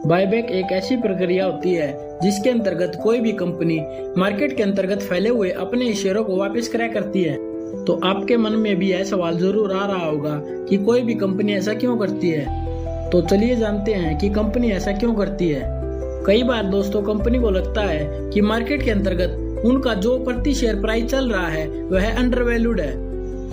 Buyback एक ऐसी प्रक्रिया होती है जिसके अंतर्गत कोई भी कंपनी मार्केट के अंतर्गत फैले हुए अपने शेयरों को वापस क्रय करती है। तो आपके मन में भी यह सवाल जरूर आ रहा होगा कि कोई भी कंपनी ऐसा क्यों करती है। तो चलिए जानते हैं कि कंपनी ऐसा क्यों करती है। कई बार दोस्तों कंपनी को लगता है कि मार्केट के अंतर्गत उनका जो प्रति शेयर प्राइस चल रहा है वह अंडरवैल्यूड है।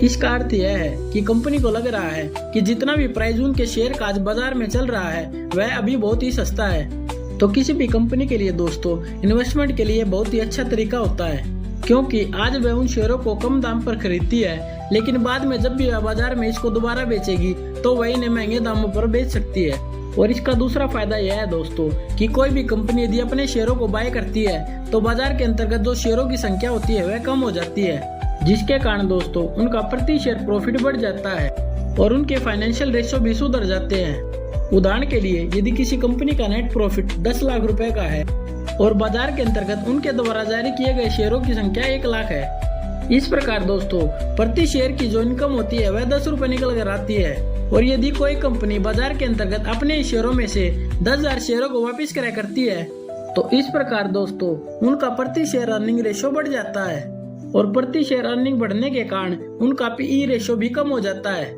इसका अर्थ यह है कि कंपनी को लग रहा है कि जितना भी प्राइस उनके शेयर का आज बाजार में चल रहा है वह अभी बहुत ही सस्ता है। तो किसी भी कंपनी के लिए दोस्तों इन्वेस्टमेंट के लिए बहुत ही अच्छा तरीका होता है, क्योंकि आज वह उन शेयरों को कम दाम पर खरीदती है, लेकिन बाद में जब भी वह बाजार में इसको दोबारा बेचेगी तो वह इन्हें महंगे दामों पर बेच सकती है। और इसका दूसरा फायदा यह है दोस्तों कि कोई भी कंपनी यदि अपने शेयरों को बाय करती है तो बाजार के अंतर्गत जो शेयरों की संख्या होती है वह कम हो जाती है, जिसके कारण दोस्तों उनका प्रति शेयर प्रॉफिट बढ़ जाता है और उनके फाइनेंशियल रेशियो भी सुधर जाते हैं। उदाहरण के लिए यदि किसी कंपनी का नेट प्रॉफिट 10 लाख रुपए का है और बाजार के अंतर्गत उनके द्वारा जारी किए गए शेयरों की संख्या 1 लाख है, इस प्रकार दोस्तों प्रति शेयर की जो इनकम होती है वह 10 रुपए निकल कर आती है। और यदि कोई कंपनी बाजार के अंतर्गत अपने शेयरों में से 10,000 शेयरों को वापस क्रय करती है तो इस प्रकार दोस्तों उनका प्रति शेयर अर्निंग रेशियो बढ़ जाता है और प्रति शेयर अर्निंग बढ़ने के कारण उनका पीई रेशियो भी कम हो जाता है,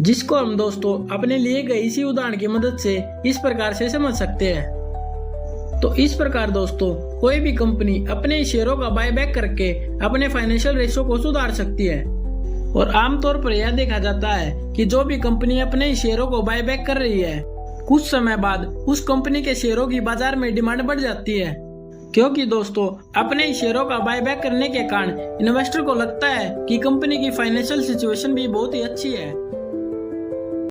जिसको हम दोस्तों अपने लिए गए इसी उदाहरण की मदद से इस प्रकार से समझ सकते हैं। तो इस प्रकार दोस्तों कोई भी कंपनी अपने शेयरों का बायबैक करके अपने फाइनेंशियल रेशियो को सुधार सकती है। और आमतौर पर यह देखा जाता है कि जो भी कंपनी अपने शेयरों को बायबैक कर रही है कुछ समय बाद उस कंपनी के शेयरों की बाजार में डिमांड बढ़ जाती है, क्योंकि दोस्तों अपने शेयरों का बायबैक करने के कारण इन्वेस्टर को लगता है कि कंपनी की फाइनेंशियल सिचुएशन भी बहुत ही अच्छी है।